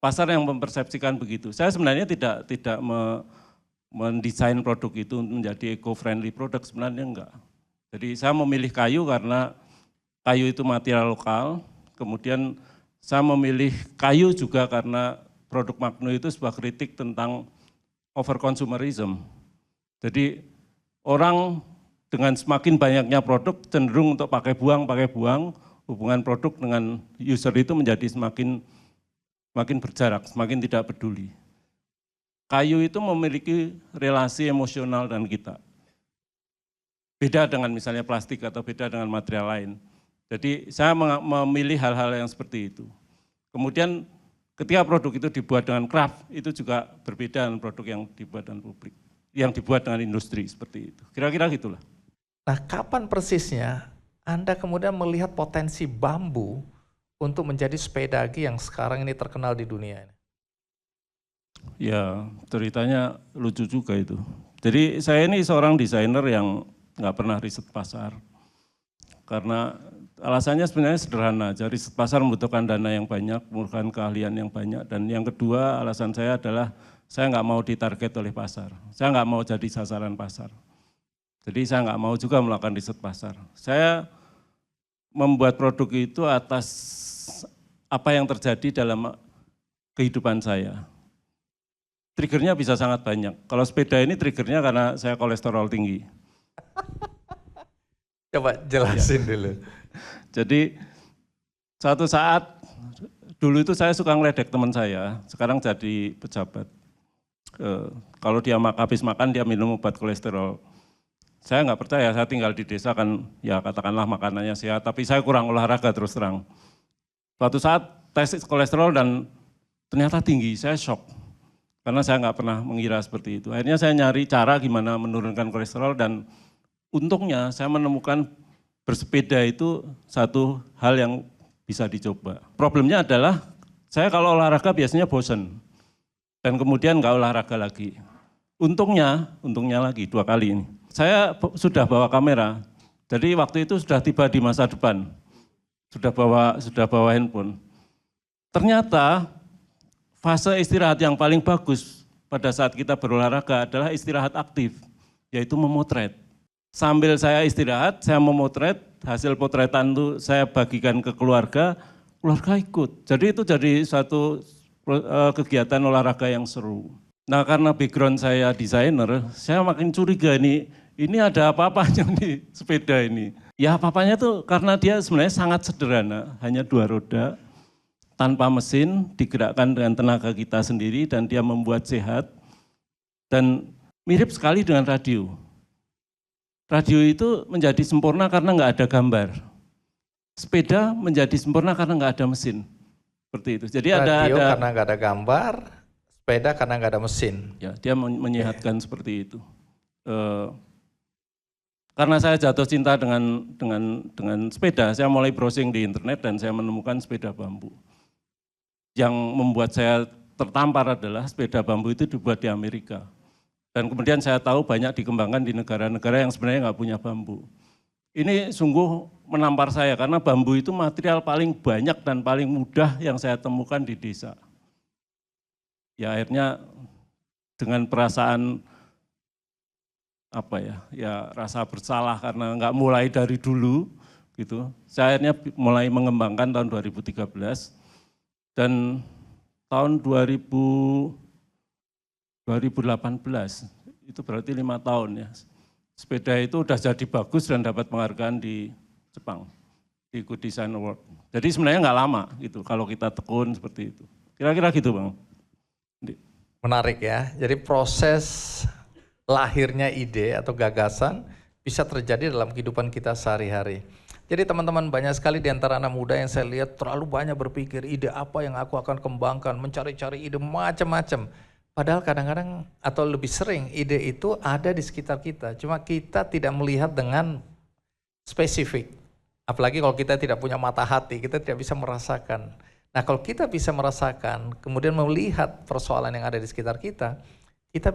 pasar yang mempersepsikan begitu. Saya sebenarnya tidak mendesain produk itu menjadi eco-friendly produk, sebenarnya enggak. Jadi saya memilih kayu karena kayu itu material lokal, kemudian saya memilih kayu juga karena produk Magno itu sebuah kritik tentang overconsumerism. Jadi orang dengan semakin banyaknya produk cenderung untuk pakai buang, hubungan produk dengan user itu menjadi semakin berjarak, semakin tidak peduli. Kayu itu memiliki relasi emosional dengan kita. Beda dengan misalnya plastik atau beda dengan material lain. Jadi saya memilih hal-hal yang seperti itu. Kemudian ketika produk itu dibuat dengan craft, itu juga berbeda dengan produk yang dibuat dengan publik, yang dibuat dengan industri seperti itu. Kira-kira gitulah. Nah, kapan persisnya Anda kemudian melihat potensi bambu untuk menjadi sepedagi yang sekarang ini terkenal di dunia ini? Ya, ceritanya lucu juga itu. Jadi saya ini seorang desainer yang nggak pernah riset pasar. Karena alasannya sebenarnya sederhana, jadi riset pasar membutuhkan dana yang banyak, membutuhkan keahlian yang banyak, dan yang kedua alasan saya adalah saya nggak mau ditarget oleh pasar, saya nggak mau jadi sasaran pasar. Jadi saya nggak mau juga melakukan riset pasar. Saya membuat produk itu atas apa yang terjadi dalam kehidupan saya. Triggernya bisa sangat banyak. Kalau sepeda ini triggernya karena saya kolesterol tinggi. Coba jelasin dulu. Jadi suatu saat, dulu itu saya suka ngeledek teman saya, sekarang jadi pejabat. Kalau dia habis makan dia minum obat kolesterol. Saya nggak percaya, saya tinggal di desa kan ya katakanlah makanannya sehat, tapi saya kurang olahraga terus terang. Suatu saat tes kolesterol dan ternyata tinggi, saya shock. Karena saya nggak pernah mengira seperti itu. Akhirnya saya nyari cara gimana menurunkan kolesterol dan untungnya saya menemukan bersepeda itu satu hal yang bisa dicoba. Problemnya adalah saya kalau olahraga biasanya bosen dan kemudian nggak olahraga lagi. Untungnya lagi 2 kali ini. Saya sudah bawa kamera, jadi waktu itu sudah tiba di masa depan, sudah bawa handphone. Ternyata fase istirahat yang paling bagus pada saat kita berolahraga adalah istirahat aktif, yaitu memotret. Sambil saya istirahat, saya memotret, hasil potretan itu saya bagikan ke keluarga ikut. Jadi itu jadi satu kegiatan olahraga yang seru. Nah karena background saya desainer, saya makin curiga ini ada apa-apanya nih sepeda ini. Ya apa-apanya tuh karena dia sebenarnya sangat sederhana, hanya 2 roda, tanpa mesin, digerakkan dengan tenaga kita sendiri dan dia membuat sehat dan mirip sekali dengan radio. Radio itu menjadi sempurna karena nggak ada gambar. Sepeda menjadi sempurna karena nggak ada mesin. Seperti itu. Jadi radio karena nggak ada gambar, sepeda karena nggak ada mesin. Ya, dia menyehatkan seperti itu. Karena saya jatuh cinta dengan sepeda, saya mulai browsing di internet dan saya menemukan sepeda bambu. Yang membuat saya tertampar adalah sepeda bambu itu dibuat di Amerika. Dan kemudian saya tahu banyak dikembangkan di negara-negara yang sebenarnya nggak punya bambu. Ini sungguh menampar saya karena bambu itu material paling banyak dan paling mudah yang saya temukan di desa. Ya akhirnya dengan perasaan rasa bersalah karena nggak mulai dari dulu gitu. Saya akhirnya mulai mengembangkan tahun 2013 dan tahun 2018, itu berarti 5 tahun ya. Sepeda itu udah jadi bagus dan dapat penghargaan di Jepang, di Good Design Award. Jadi sebenarnya nggak lama gitu kalau kita tekun seperti itu. Kira-kira gitu Bang. Menarik ya, jadi proses lahirnya ide atau gagasan bisa terjadi dalam kehidupan kita sehari-hari. Jadi teman-teman banyak sekali di antara anak muda yang saya lihat terlalu banyak berpikir ide apa yang aku akan kembangkan, mencari-cari ide macam-macam. Padahal kadang-kadang atau lebih sering ide itu ada di sekitar kita, cuma kita tidak melihat dengan spesifik. Apalagi kalau kita tidak punya mata hati, kita tidak bisa merasakan. Nah kalau kita bisa merasakan, kemudian melihat persoalan yang ada di sekitar kita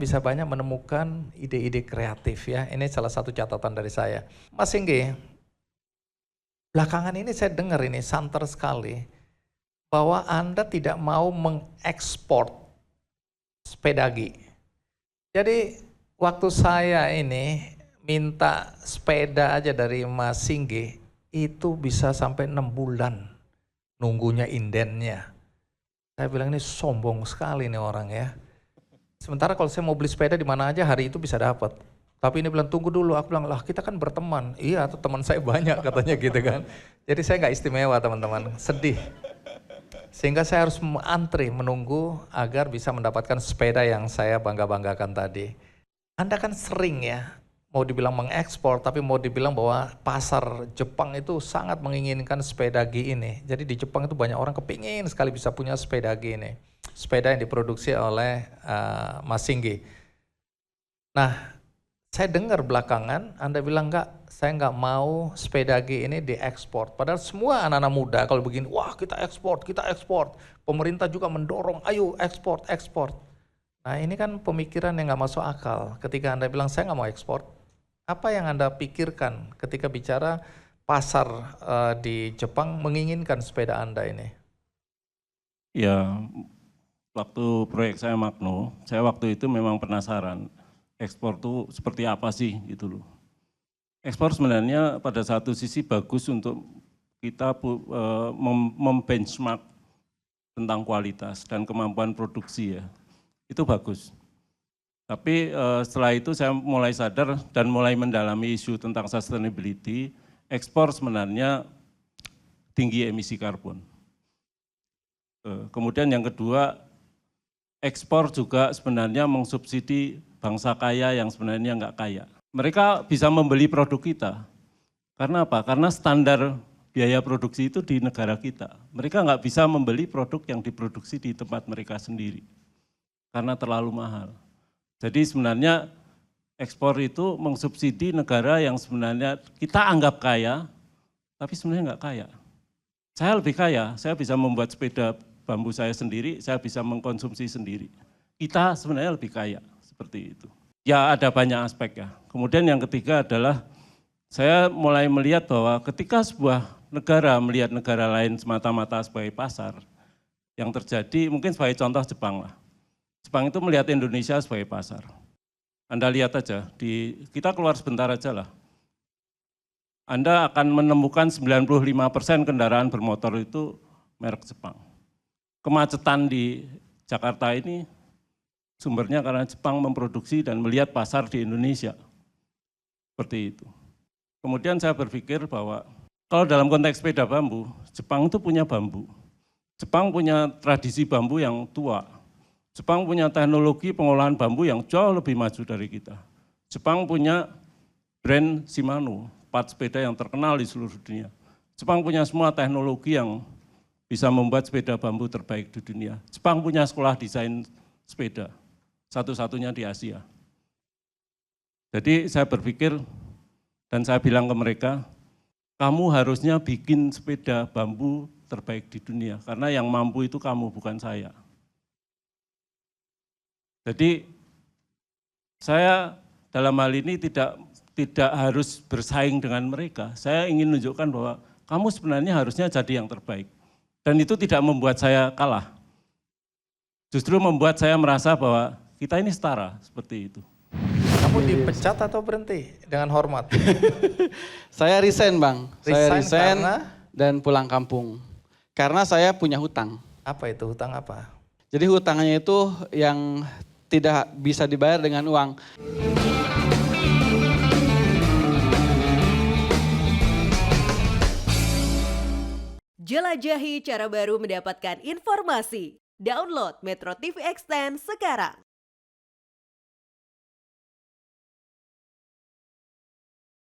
bisa banyak menemukan ide-ide kreatif ya. Ini salah satu catatan dari saya. Mas Singgi, belakangan ini saya dengar ini santer sekali. bahwa Anda tidak mau mengekspor sepedagi. Jadi waktu saya ini minta sepeda aja dari Mas Singgi, itu bisa sampai 6 bulan nunggunya indennya. Saya bilang ini sombong sekali nih orang ya. Sementara kalau saya mau beli sepeda di mana aja hari itu bisa dapat. Tapi ini bilang tunggu dulu, aku bilang lah kita kan berteman. Iya, tuh teman saya banyak katanya gitu kan. Jadi saya nggak istimewa teman-teman, sedih. Sehingga saya harus antri menunggu agar bisa mendapatkan sepeda yang saya bangga-banggakan tadi. Anda kan sering ya, mau dibilang mengekspor, tapi mau dibilang bahwa pasar Jepang itu sangat menginginkan sepeda G ini. Jadi di Jepang itu banyak orang kepingin sekali bisa punya sepeda G ini. Sepeda yang diproduksi oleh Mas Singgi. Nah, saya dengar belakangan Anda bilang enggak, saya enggak mau sepeda G ini diekspor. Padahal semua anak-anak muda kalau begini, wah kita ekspor, kita ekspor. Pemerintah juga mendorong, ayo ekspor, ekspor. Nah ini kan pemikiran yang enggak masuk akal. Ketika Anda bilang saya enggak mau ekspor, apa yang Anda pikirkan ketika bicara pasar di Jepang menginginkan sepeda Anda ini? Ya, waktu proyek saya Magno, saya waktu itu memang penasaran. Ekspor itu seperti apa sih gitu loh. Ekspor sebenarnya pada satu sisi bagus untuk kita membenchmark tentang kualitas dan kemampuan produksi ya. Itu bagus. Tapi setelah itu saya mulai sadar dan mulai mendalami isu tentang sustainability, ekspor sebenarnya tinggi emisi karbon. Kemudian yang kedua, ekspor juga sebenarnya mengsubsidi bangsa kaya yang sebenarnya enggak kaya. Mereka bisa membeli produk kita. Karena apa? Karena standar biaya produksi itu di negara kita. Mereka enggak bisa membeli produk yang diproduksi di tempat mereka sendiri. Karena terlalu mahal. Jadi sebenarnya ekspor itu mengsubsidi negara yang sebenarnya kita anggap kaya, tapi sebenarnya enggak kaya. Saya lebih kaya, saya bisa membuat sepeda bambu saya sendiri, saya bisa mengkonsumsi sendiri. Kita sebenarnya lebih kaya. Seperti itu. Ya ada banyak aspek ya. Kemudian yang ketiga adalah saya mulai melihat bahwa ketika sebuah negara melihat negara lain semata-mata sebagai pasar, yang terjadi mungkin sebagai contoh Jepang lah. Jepang itu melihat Indonesia sebagai pasar. Anda lihat aja, kita keluar sebentar aja lah. Anda akan menemukan 95% kendaraan bermotor itu merek Jepang. Kemacetan di Jakarta ini sumbernya karena Jepang memproduksi dan melihat pasar di Indonesia. Seperti itu. Kemudian saya berpikir bahwa kalau dalam konteks sepeda bambu, Jepang itu punya bambu. Jepang punya tradisi bambu yang tua. Jepang punya teknologi pengolahan bambu yang jauh lebih maju dari kita. Jepang punya brand Shimano, part sepeda yang terkenal di seluruh dunia. Jepang punya semua teknologi yang bisa membuat sepeda bambu terbaik di dunia. Jepang punya sekolah desain sepeda. Satu-satunya di Asia. Jadi saya berpikir dan saya bilang ke mereka, kamu harusnya bikin sepeda bambu terbaik di dunia, karena yang mampu itu kamu, bukan saya. Jadi saya dalam hal ini tidak harus bersaing dengan mereka, saya ingin menunjukkan bahwa kamu sebenarnya harusnya jadi yang terbaik. Dan itu tidak membuat saya kalah, justru membuat saya merasa bahwa kita ini setara, seperti itu. Kamu dipecat atau berhenti dengan hormat? Saya resign Bang, saya resign karena? dan pulang kampung. Karena saya punya hutang. Apa itu, hutang apa? Jadi hutangnya itu yang tidak bisa dibayar dengan uang. Jelajahi cara baru mendapatkan informasi. Download Metro TV Extend sekarang.